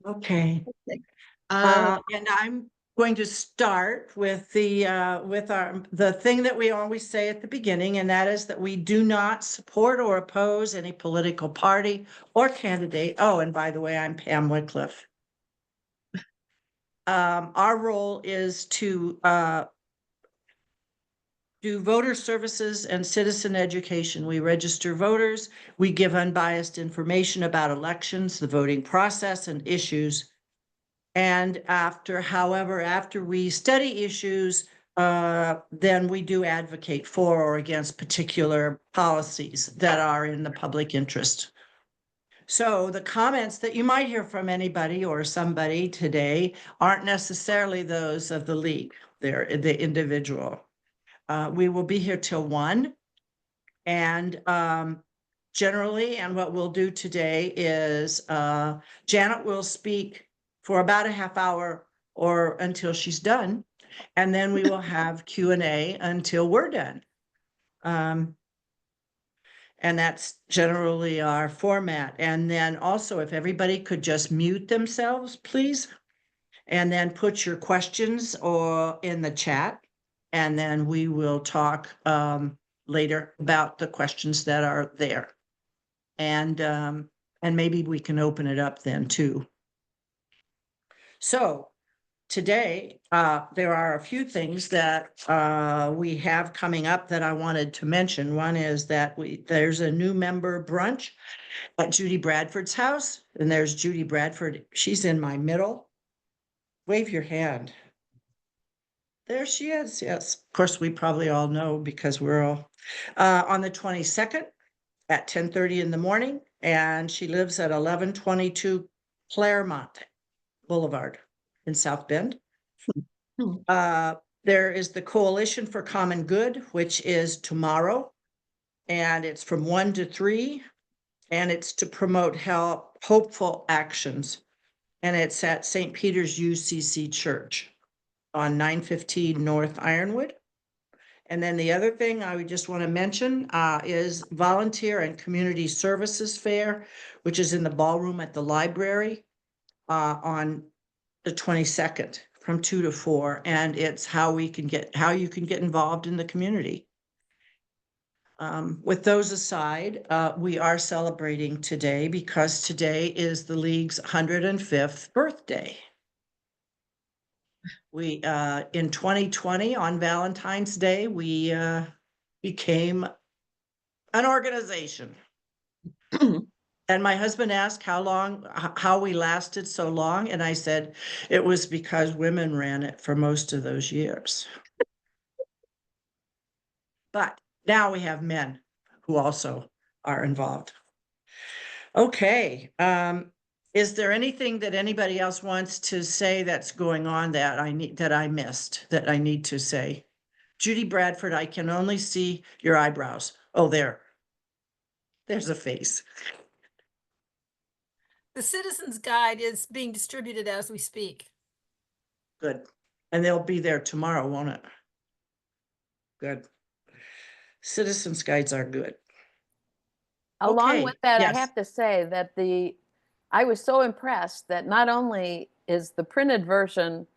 Okay. And I'm going to start with the thing that we always say at the beginning, and that is that we do not support or oppose any political party or candidate. Oh, and by the way, I'm Pam Wycliffe. Our role is to do voter services and citizen education. We register voters, we give unbiased information about elections, the voting process, and issues. And after we study issues, then we do advocate for or against particular policies that are in the public interest. So the comments that you might hear from anybody or somebody today aren't necessarily those of the league. They're the individual. We will be here till 1. And generally, and what we'll do today is Janet will speak for about a half hour or until she's done. And then we will have Q&A until we're done. And that's generally our format. And then also, if everybody could just mute themselves, please, and then put your questions or in the chat, and then we will talk later about the questions that are there. And maybe we can open it up then too. So today, there are a few things that we have coming up that I wanted to mention. One is that there's a new member brunch at Judy Bradford's house, and there's Judy Bradford. She's in my middle. Wave your hand. There she is. Yes. Of course, we probably all know because we're all on the 22nd at 10:30 in the morning, and she lives at 1122 Claremont Boulevard in South Bend. There is the Coalition for Common Good, which is tomorrow, and it's from 1 to 3, and it's to promote hopeful actions. And it's at St. Peter's UCC Church on 915 North Ironwood. And then the other thing I would just want to mention is Volunteer and Community Services Fair, which is in the ballroom at the library on the 22nd from 2 to 4. And it's how you can get involved in the community. With those aside, we are celebrating today because today is the League's 105th birthday. We in 2020 on Valentine's Day, we became an organization. And my husband asked how we lasted so long. And I said, it was because women ran it for most of those years. But now we have men who also are involved. Okay. Is there anything that anybody else wants to say that's going on that I missed that I need to say? Judy Bradford, I can only see your eyebrows. Oh, there's a face. The Citizen's Guide is being distributed as we speak. Good. And they'll be there tomorrow, won't it? Good. Citizens Guides are good. Along with that, yes. I have to say that I was so impressed that not only is the printed version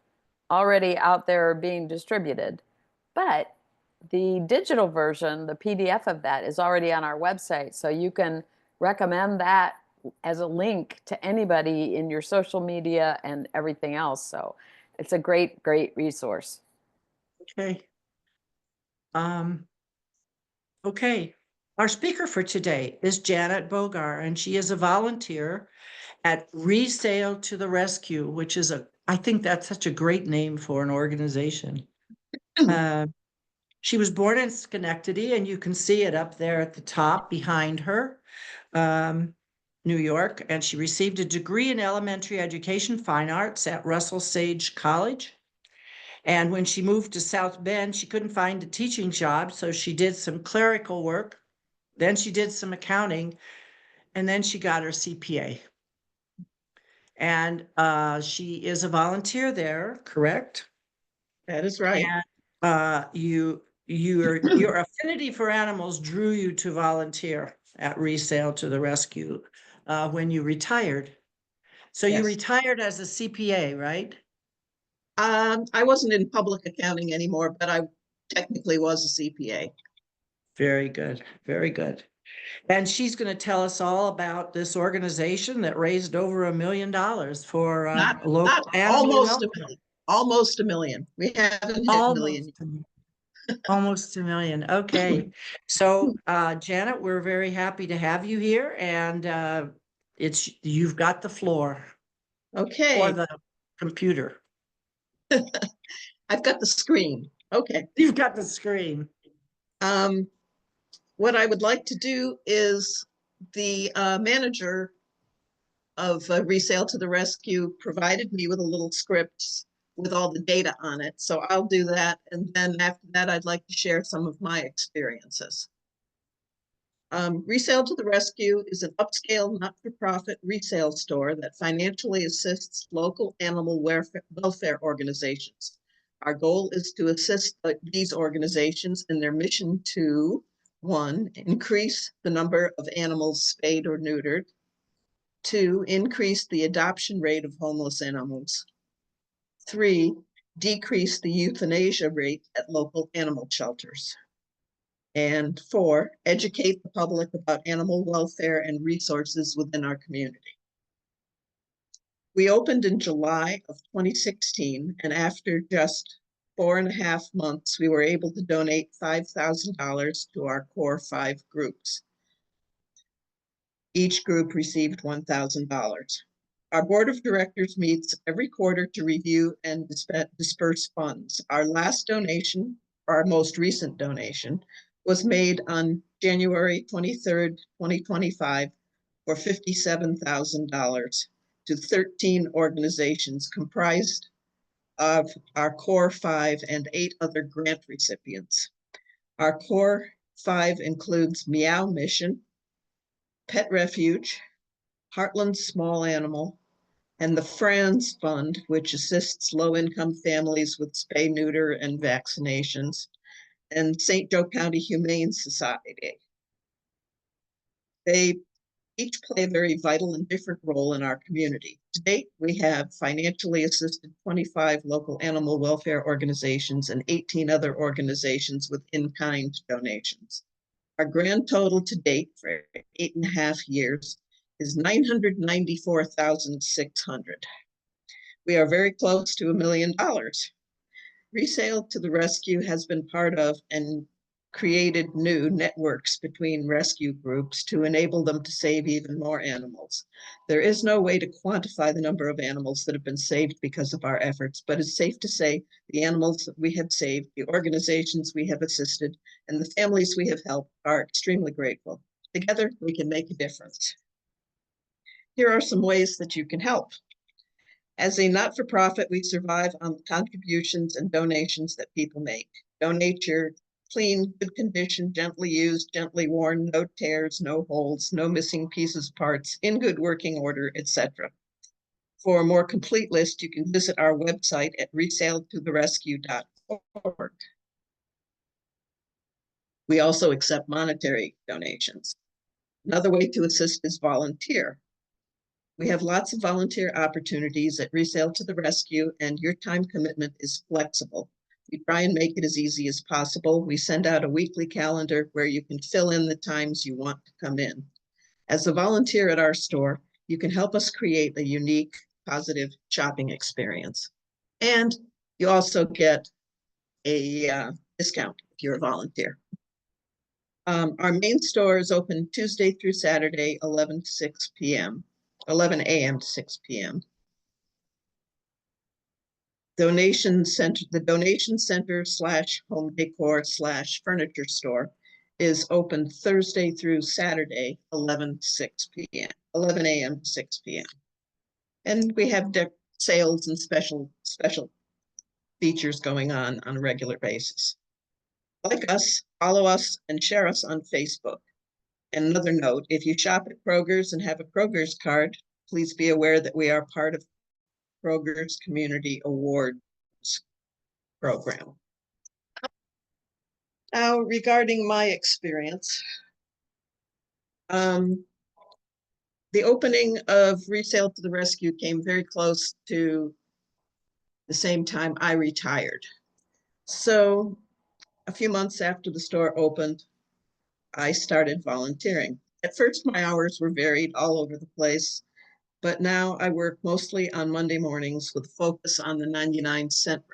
already out there being distributed, but the digital version, the PDF of that, is already on our website. So you can recommend that as a link to anybody in your social media and everything else. So it's a great, great resource. Okay. Okay. Our speaker for today is Janet Bogar, and she is a volunteer at Resale to the Rescue, which is I think that's such a great name for an organization. She was born in Schenectady, and you can see it up there at the top behind her, New York. And she received a degree in elementary education, fine arts at Russell Sage College. And when she moved to South Bend, she couldn't find a teaching job, so she did some clerical work. Then she did some accounting, and then she got her CPA. And she is a volunteer there, correct? That is right. And your affinity for animals drew you to volunteer at Resale to the Rescue when you retired. So you Yes. retired as a CPA, right? I wasn't in public accounting anymore, but I technically was a CPA. Very good, very good. And she's going to tell us all about this organization that raised over $1 million for Not local animal almost welfare. a million. Almost a million. We haven't hit a million. Almost a million. Okay. So, Janet, we're very happy to have you here, and you've got the floor or Okay, the computer. I've got the screen. Okay. You've got the screen. What I would like to do is the manager of Resale to the Rescue provided me with a little script with all the data on it. So I'll do that. And then after that, I'd like to share some of my experiences. Resale to the Rescue is an upscale, not-for-profit resale store that financially assists local animal welfare organizations. Our goal is to assist these organizations in their mission to, 1, increase the number of animals spayed or neutered, 2, increase the adoption rate of homeless animals, 3, decrease the euthanasia rate at local animal shelters, and 4, educate the public about animal welfare and resources within our community. We opened in July of 2016, and after just 4.5 months, we were able to donate $5,000 to our core 5 groups. Each group received $1,000. Our board of directors meets every quarter to review and disperse funds. Our last donation, our most recent donation, was made on January 23rd, 2025 for $57,000 to 13 organizations comprised of our core 5 and 8 other grant recipients. Our core 5 includes Meow Mission, Pet Refuge, Heartland Small Animal, and the Franz Fund, which assists low-income families with spay, neuter, and vaccinations, and St. Joe County Humane Society. They each play a very vital and different role in our community. To date, we have financially assisted 25 local animal welfare organizations and 18 other organizations with in-kind donations. Our grand total to date for 8.5 years is $994,600. We are very close to $1 million. Resale to the Rescue has been part of and created new networks between rescue groups to enable them to save even more animals. There is no way to quantify the number of animals that have been saved because of our efforts, but it's safe to say the animals that we have saved, the organizations we have assisted, and the families we have helped are extremely grateful. Together, we can make a difference. Here are some ways that you can help. As a not-for-profit, we survive on the contributions and donations that people make. Donate your clean, good condition, gently used, gently worn, no tears, no holes, no missing pieces, parts, in good working order, etc. For a more complete list, you can visit our website at resaletotherescue.org. We also accept monetary donations. Another way to assist is volunteer. We have lots of volunteer opportunities at Resale to the Rescue, and your time commitment is flexible. We try and make it as easy as possible. We send out a weekly calendar where you can fill in the times you want to come in. As a volunteer at our store, you can help us create a unique, positive shopping experience. And you also get a discount if you're a volunteer. Our main store is open Tuesday through Saturday, 11 to 6 p.m. 11 a.m. to 6 p.m. The donation center / home decor / furniture store is open Thursday through Saturday, 11 a.m. to 6 p.m. And we have sales and special features going on a regular basis. Like us, follow us, and share us on Facebook. And another note, if you shop at Kroger's and have a Kroger's card, please be aware that we are part of Kroger's Community Awards program. Now, regarding my experience, the the opening of Resale to the Rescue came very close to the same time I retired. So a few months after the store opened, I started volunteering. At first, my hours were varied all over the place, but now I work mostly on Monday mornings with a focus on the 99-cent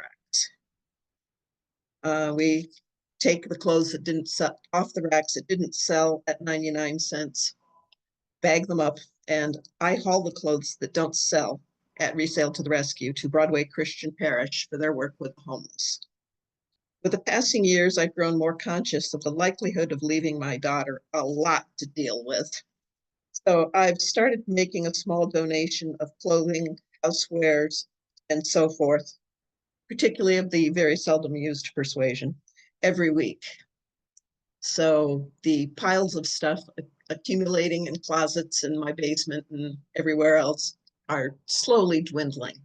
racks. We take the clothes that didn't sell off the racks that didn't sell at 99 cents, bag them up, and I haul the clothes that don't sell at Resale to the Rescue to Broadway Christian Parish for their work with the homeless. With the passing years, I've grown more conscious of the likelihood of leaving my daughter a lot to deal with. So I've started making a small donation of clothing, housewares, and so forth, particularly of the very seldom used persuasion, every week. So the piles of stuff accumulating in closets in my basement and everywhere else are slowly dwindling.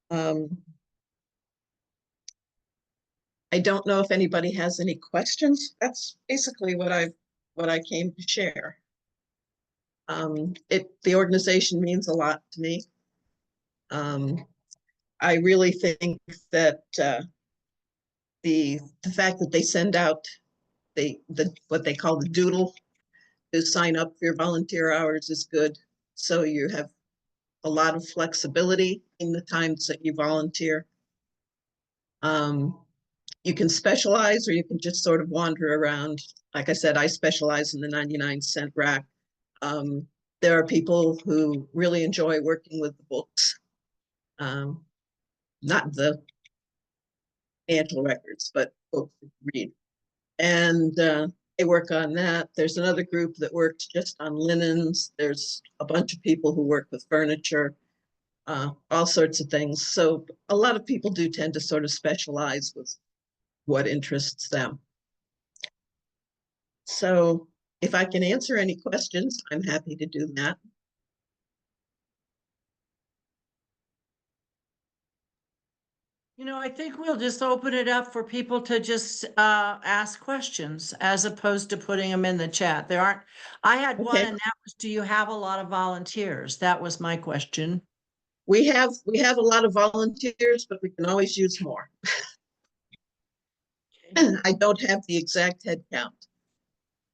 I don't know if anybody has any questions. That's basically what I came to share. The organization means a lot to me. I really think that the fact that they send out what they call the doodle to sign up for your volunteer hours is good. So you have a lot of flexibility in the times that you volunteer. You can specialize or you can just sort of wander around. Like I said, I specialize in the 99-cent rack. There are people who really enjoy working with the books, not the financial records, but books to read. And they work on that. There's another group that works just on linens. There's a bunch of people who work with furniture, all sorts of things. So a lot of people do tend to sort of specialize with what interests them. So if I can answer any questions, I'm happy to do that. You know, I think we'll just open it up for people to just ask questions as opposed to putting them in the chat. I had one, Okay. and that was, do you have a lot of volunteers? That was my question. We have a lot of volunteers, but we can always use more. I don't have the exact head count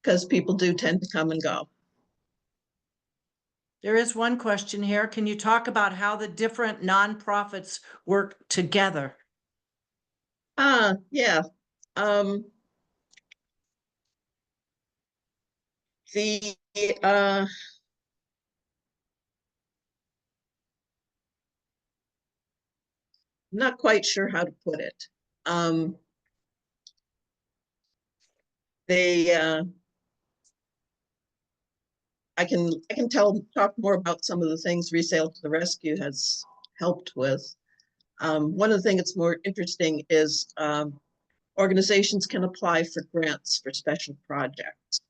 because people do tend to come and go. There is one question here. Can you talk about how the different nonprofits work together? Yeah. The not quite sure how to put it. I can talk more about some of the things Resale to the Rescue has helped with. One of the things that's more interesting is organizations can apply for grants for special projects.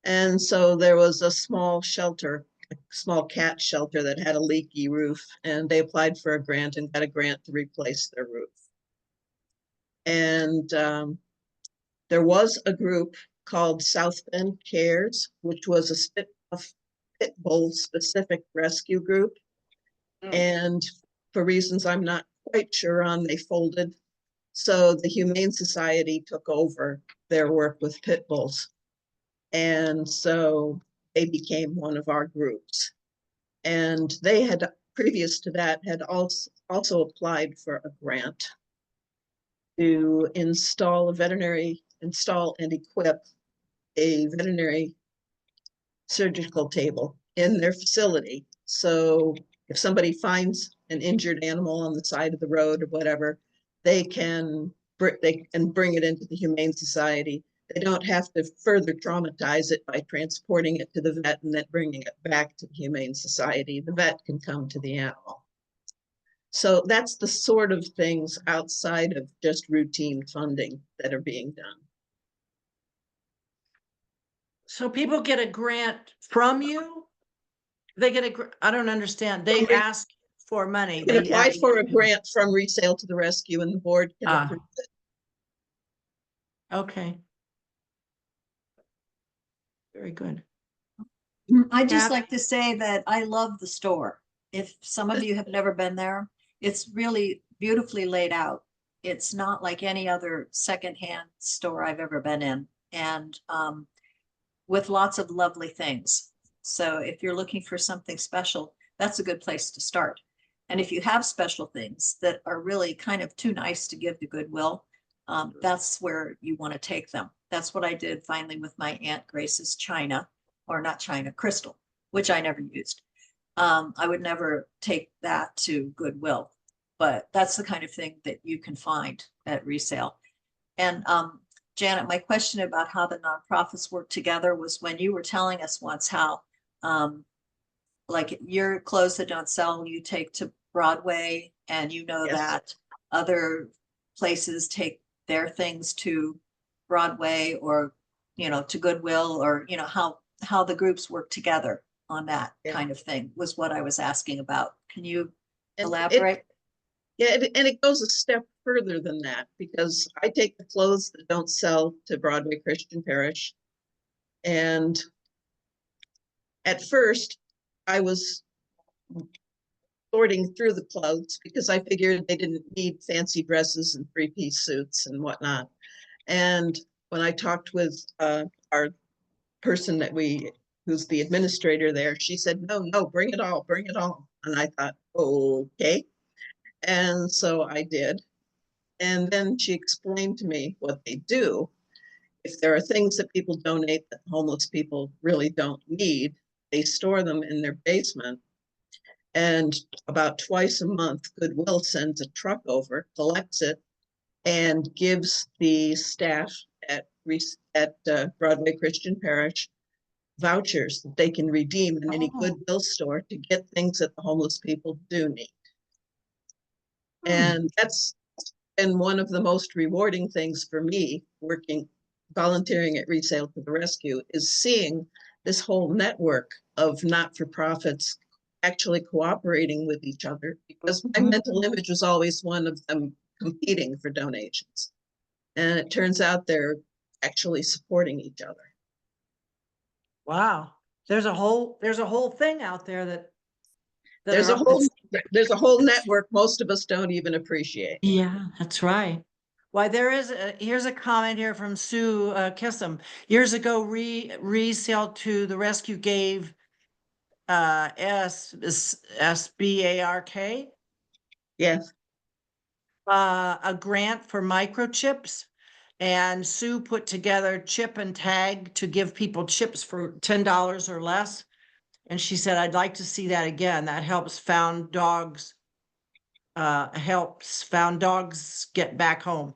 And so there was a small shelter, a small cat shelter that had a leaky roof, and they applied for a grant and got a grant to replace their roof. And there was a group called South Bend Cares, which was a pit bull specific rescue group. And for reasons I'm not quite sure on, they folded. So the Humane Society took over their work with pit bulls. And so they became one of our groups. And they had, previous to that, had also applied for a grant to install and equip a veterinary surgical table in their facility. So if somebody finds an injured animal on the side of the road or whatever, they can bring it into the Humane Society. They don't have to further traumatize it by transporting it to the vet and then bringing it back to the Humane Society. The vet can come to the animal. So that's the sort of things outside of just routine funding that are being done. So people get a grant from you? They get I don't understand. They ask for money. You can apply for a grant from Resale to the Rescue and the board can approve it. Okay. Very good. I'd just Yep. like to say that I love the store. If some of you have never been there, it's really beautifully laid out. It's not like any other secondhand store I've ever been in, and with lots of lovely things. So if you're looking for something special, that's a good place to start. And if you have special things that are really kind of too nice to give to Goodwill, that's where you want to take them. That's what I did finally with my Aunt Grace's china, or not china, crystal, which I never used. I would never take that to Goodwill, but that's the kind of thing that you can find at Resale. And Janet, my question about how the nonprofits work together was when you were telling us once how like your clothes that don't sell, you take to Broadway, and you know Yes. that other places take their things to Broadway, or, you know, to Goodwill, or, you know, how the groups work together on that Yeah. kind of thing was what I was asking about. Can you And elaborate? and it goes a step further than that, because I take the clothes that don't sell to Broadway Christian Parish. And at first, I was sorting through the clothes because I figured they didn't need fancy dresses and three-piece suits and whatnot. And when I talked with our person who's the administrator there, she said, no, bring it all, bring it all. And I thought, okay. And so I did. And then she explained to me what they do. If there are things that people donate that homeless people really don't need, they store them in their basement. And about twice a month, Goodwill sends a truck over, collects it, and gives the staff at Broadway Christian Parish vouchers that they can redeem in any Oh. Goodwill store to get things that the homeless people do need. Hmm. And that's been one of the most rewarding things for me volunteering at Resale to the Rescue, is seeing this whole network of not-for-profits actually cooperating with each other, because my Mhm. mental image was always one of them competing for donations. And it turns out they're actually supporting each other. Wow. There's a whole thing out there that There's are there's a whole network most of us don't even appreciate. yeah, that's right. Why, here's a comment here from Sue Kissam. Years ago, Resale to the Rescue gave SBARK Yes. a grant for microchips. And Sue put together chip and tag to give people chips for $10 or less. And she said, I'd like to see that again. That helps found dogs get back home.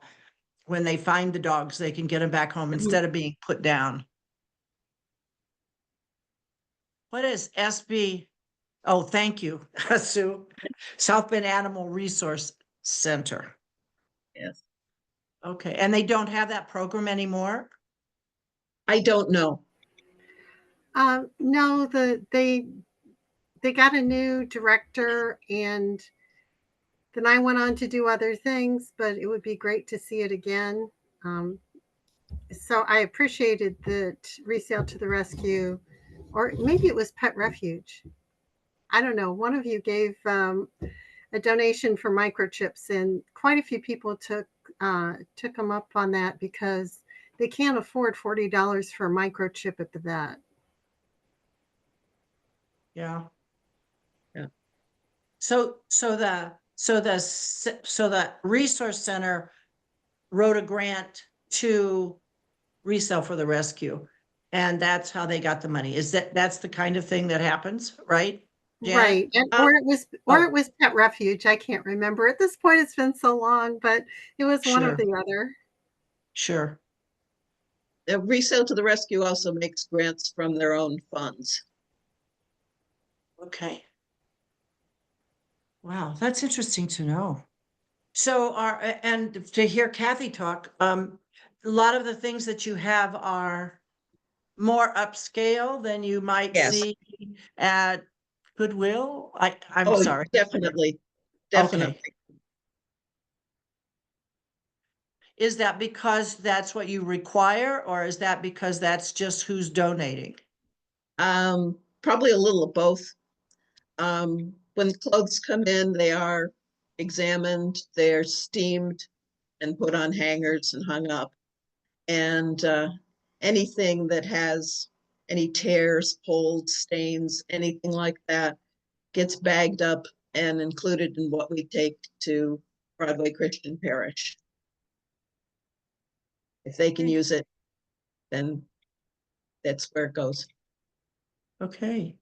When they find the dogs, they can get them back home instead of being put down. What is SB? Oh, thank you, Sue. South Bend Animal Resource Center. Yes. Okay, and they don't have that program anymore? I don't know. No, they got a new director, and then I went on to do other things, but it would be great to see it again. So I appreciated that Resale to the Rescue, or maybe it was Pet Refuge. I don't know. One of you gave a donation for microchips, and quite a few people took them up on that because they can't afford $40 for a microchip at the vet. Yeah. Yeah. So the resource center wrote a grant to Resale for the Rescue, and that's how they got the money. That's the kind of thing that happens, right? Janet? Right. And, or it was Pet Refuge. I can't remember. At this point, it's been so long, but it was one of Sure. the other. Sure. Resale to the Rescue also makes grants from their own funds. Okay. Wow, that's interesting to know. So and to hear Kathy talk, a lot of the things that you have are more upscale than you might Yes. see at Goodwill. I'm Oh, sorry. definitely. Okay. Definitely. Is that because that's what you require, or is that because that's just who's donating? probably a little of both. When clothes come in, they are examined, they're steamed and put on hangers and hung up. And anything that has any tears, folds, stains, anything like that gets bagged up and included in what we take to Broadway Christian Parish. If they can Okay. use it, then that's where it goes. Okay.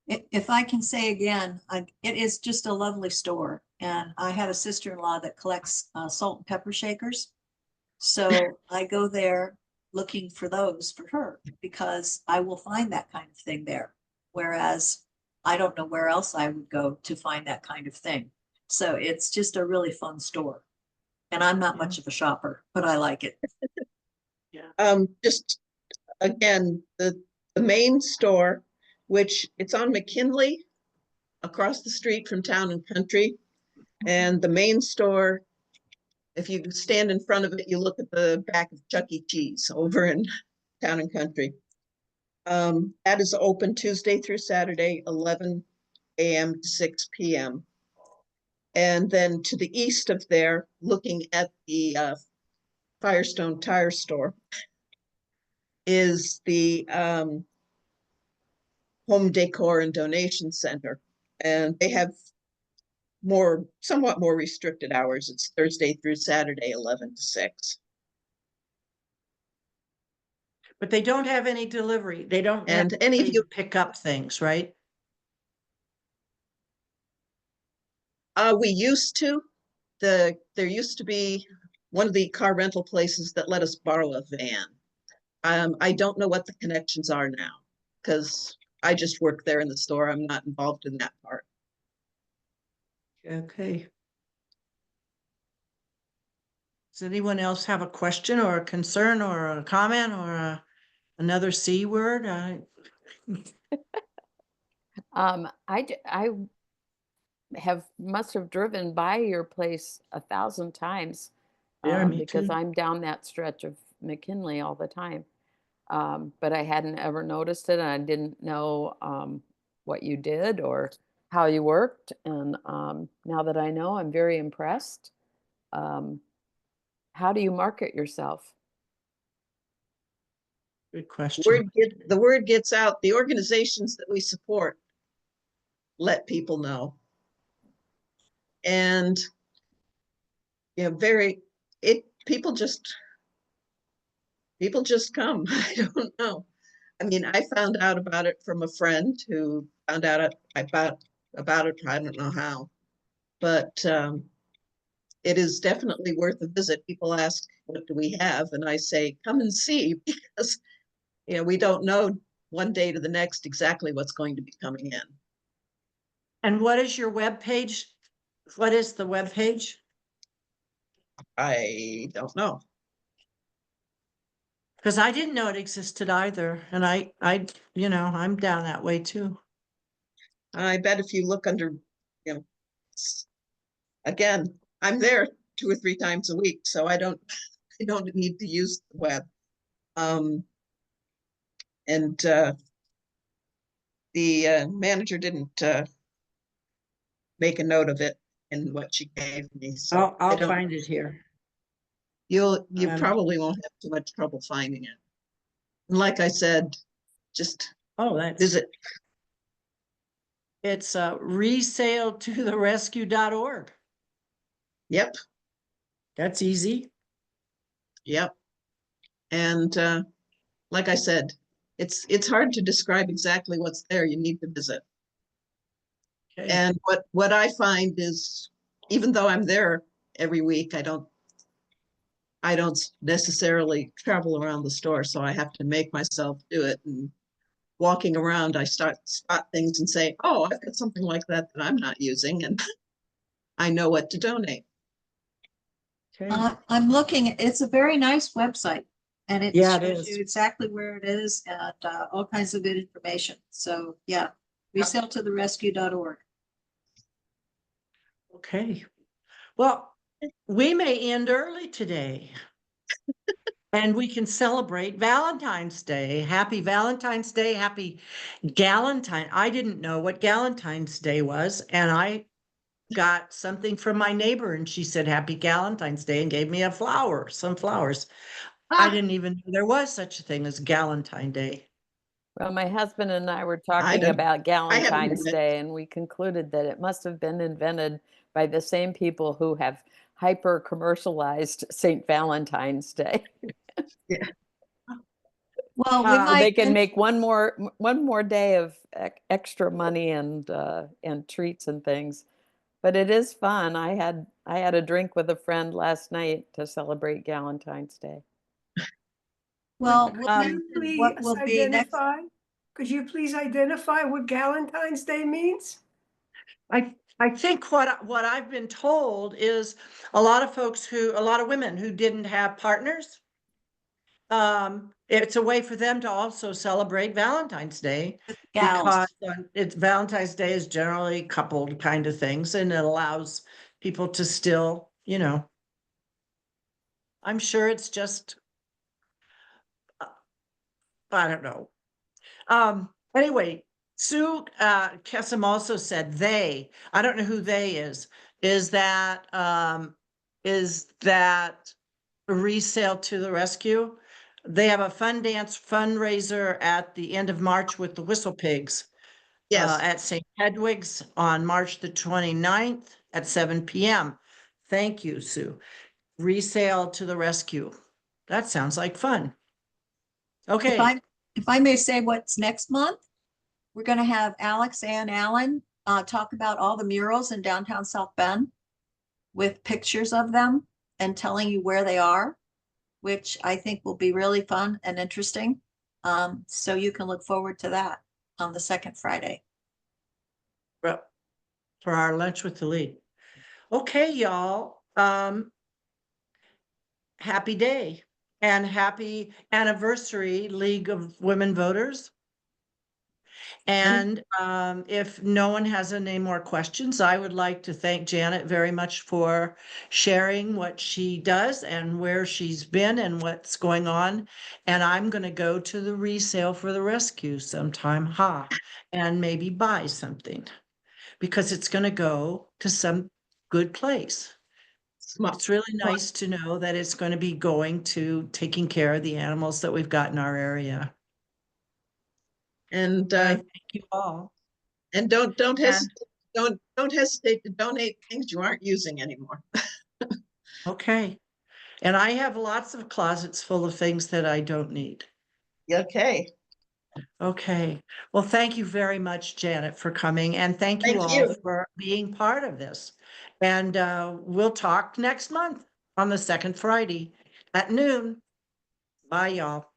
If I can say again, it is just a lovely store. And I have a sister-in-law that collects salt and pepper shakers. So I go there looking for those for her because I will find that kind of thing there. Whereas I don't know where else I would go to find that kind of thing. So it's just a really fun store. And I'm not much of a shopper, but I like it. Just again, the main store, which it's on McKinley, across the street from Town and Country. And the main store, if you stand in front of it, you look at the back of Chuck E. Cheese over in Town and Country. That is open Tuesday through Saturday, 11 a.m. to 6 p.m. And then to the east of there, looking at the Firestone Tire Store, is the Home Decor and Donation Center. And they have somewhat more restricted hours. It's Thursday through Saturday, 11 to 6. But they don't have any delivery. They don't have And any of you, pick up things, right? we used to, there used to be one of the car rental places that let us borrow a van. I don't know what the connections are now because I just work there in the store. I'm not involved in that part. Okay. Does anyone else have a question or a concern or a comment or another C word? I must have driven by your place 1,000 times Yeah, me because too. I'm down that stretch of McKinley all the time. But I hadn't ever noticed it, and I didn't know what you did or how you worked. And now that I know, I'm very impressed. How do you market yourself? Good question. The word gets out. The organizations that we support let people know. And people just come. I don't know. I mean, I found out about it from a friend who found out about it. I don't know how, but it is definitely worth a visit. People ask, what do we have? And I say, come and see, because we don't know one day to the next exactly what's going to be coming in. And what is your web page? What is the web page? I don't know. Because I didn't know it existed either. And I'm down that way too. I bet if you look under, again, I'm there 2 or 3 times a week, so I don't need to use the web. And the manager didn't make a note of it in what she gave me. So I'll find it here. You probably won't have too much trouble finding it. And like I said, just visit. It's resale to the rescue.org. Yep. That's easy. Yep. And like I said, it's hard to describe exactly what's there. You need to visit. Okay. And what I find is, even though I'm there every week, I don't necessarily travel around the store, so I have to make myself do it. And walking around, I spot things and say, oh, I've got something like that I'm not using, and I know what to donate. Okay. I'm looking, it's a very nice website and it Yeah, it shows is. you exactly where it is and all kinds of good information. So yeah, resale-to-the-rescue.org. Okay. Well, we may end early today. And we can celebrate Valentine's Day. Happy Valentine's Day. Happy Galentine. I didn't know what Galentine's Day was, and I got something from my neighbor, and she said Happy Galentine's Day and gave me a flower, some flowers. I Ah, didn't even know there was such a thing as Galentine Day. Well, my husband and I were I talking don't- about I haven't Galentine's heard it. Day, and we concluded that it must have been invented by the same people who have hyper commercialized St. Valentine's Day. Well, we So So they might, can make one more day of extra money and treats and things. But it is fun. I had a drink with a friend last night to celebrate Galentine's Day. well, what Please will be next? identify, could you please identify what Galentine's Day means? I think what I've been told is a lot of women who didn't have partners. It's a way for them to also celebrate Valentine's Day Gals. because it's Valentine's Day is generally coupled kind of things, and it allows people to still, I'm sure it's just, I don't know. Anyway, Sue Kessam also said I don't know who they is that Resale to the Rescue? They have a fun dance fundraiser at the end of March with the Whistle Pigs Yes, at St. Hedwig's on March the 29th at 7 p.m. Thank you, Sue. Resale to the Rescue. That sounds like fun. If Okay. I may say what's next month, we're gonna have Alex and Alan talk about all the murals in downtown South Bend with pictures of them and telling you where they are, which I think will be really fun and interesting. So you can look forward to that on the second Friday. for our lunch with the lead. Okay, y'all. Happy day and happy anniversary, League of Women Voters. And if no one has any more questions, I would like to thank Janet very much for sharing what she does and where she's been and what's going on. And I'm going to go to the Resale for the Rescue sometime, and maybe buy something because it's going to go to some good place. smart. It's really nice to know that it's going to be going to taking care of the animals that we've got in our area. And I thank you all. and don't And hesitate, don't hesitate to donate things you aren't using anymore. okay. And I have lots of closets full of things that I don't need. Okay, Okay. Well, thank you very much, Janet, for coming. And thank you Thank all you. for being part of this. And we'll talk next month on the second Friday at noon. Bye, y'all.